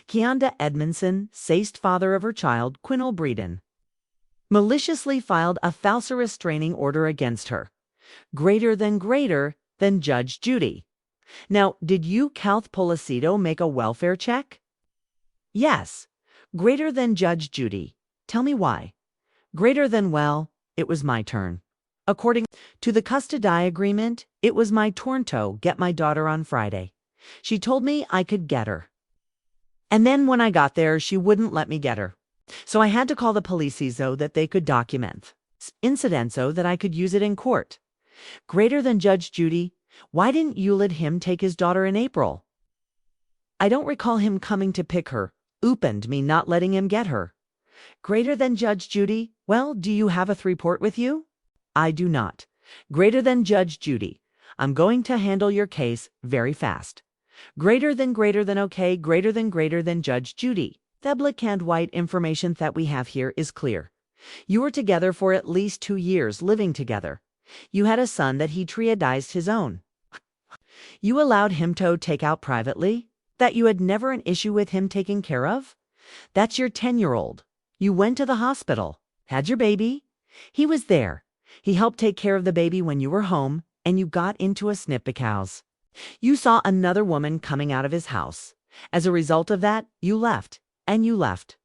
Kianda Edmondson, sayst father of her child, Quinnell Breeden, maliciously filed a false restraining order against her. Greater than Judge Judy. Now, did you, Calth Policido, make a welfare check? Yes. Greater than Judge Judy. Tell me why. Well, it was my turn. According to the custody agreement, it was my turn to get my daughter on Friday. She told me I could get her. And then when I got there, she wouldn't let me get her. So I had to call the police so that they could document incident so that I could use it in court. Greater than Judge Judy, why didn't you let him take his daughter in April? I don't recall him coming to pick her, opened me not letting him get her. Greater than Judge Judy, well, do you have a report with you? I do not. Greater than Judge Judy, I'm going to handle your case very fast. Greater than okay, greater than Judge Judy. The black and white information that we have here is clear. You were together for at least 2 years, living together. You had a son that he triadized his own. You allowed him to take out privately? That you had never an issue with him taking care of? That's your 10-year-old. You went to the hospital, had your baby. He was there. He helped take care of the baby when you were home, and you got into a snip because you saw another woman coming out of his house. As a result of that, you left, and you left.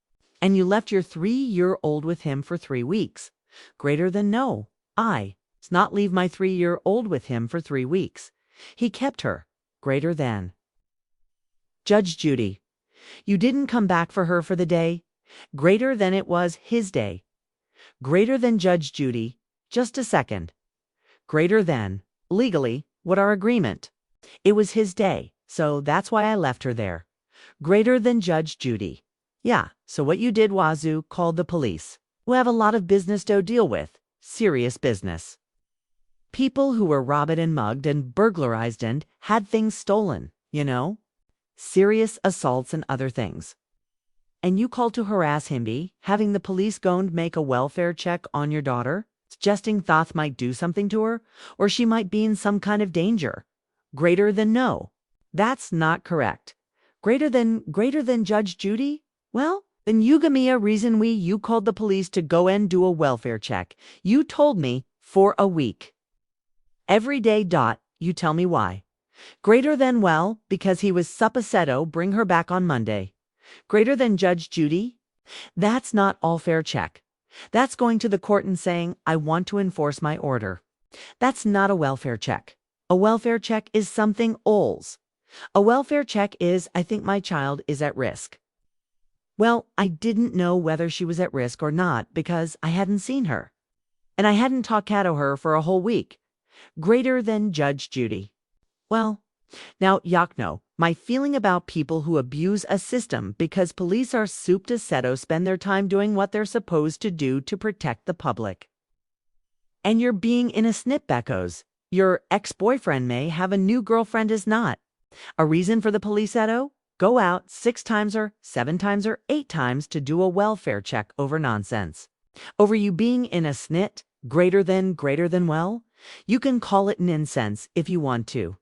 And you left your 3-year-old with him for 3 weeks. Greater than no. I not leave my 3-year-old with him for 3 weeks. He kept her. Greater than. Judge Judy, you didn't come back for her for the day. Greater than it was his day. Greater than Judge Judy, just a second. Greater than, legally, what our agreement? It was his day, so that's why I left her there. Greater than Judge Judy. Yeah, so what you did was you called the police. We have a lot of business to deal with. Serious business. People who were robbed and mugged and burglarized and had things stolen, you know? Serious assaults and other things. And you called to harass him, having the police go and make a welfare check on your daughter, suggesting Thoth might do something to her, or she might be in some kind of danger. Greater than no. That's not correct. Greater than Judge Judy? Well, then you give me a reason you called the police to go and do a welfare check. You told me for a week. Every day. You tell me why. Greater than well, because he was supposetto bring her back on Monday. Greater than Judge Judy? That's not all fair check. That's going to the court and saying, I want to enforce my order. That's not a welfare check. A welfare check is something else. A welfare check is, I think my child is at risk. Well, I didn't know whether she was at risk or not because I hadn't seen her. And I hadn't talked to her for a whole week. Greater than Judge Judy. Well, now, Yakno, my feeling about people who abuse a system because police are soup to seto spend their time doing what they're supposed to do to protect the public. And you're being in a snip beckos. Your ex-boyfriend may have a new girlfriend is not. A reason for the police eto? Go out 6 times or 7 times or 8 times to do a welfare check over nonsense. Over you being in a snit, greater than well, you can call it an incense if you want to.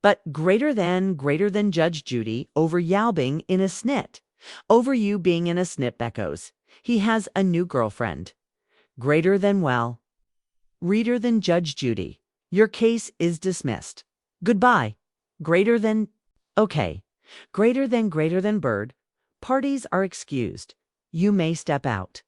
But greater than Judge Judy over Yaubing in a snit. Over you being in a snit beckos. He has a new girlfriend. Greater than well. Reader than Judge Judy. Your case is dismissed. Goodbye. Greater than. Okay. Greater than bird. Parties are excused. You may step out.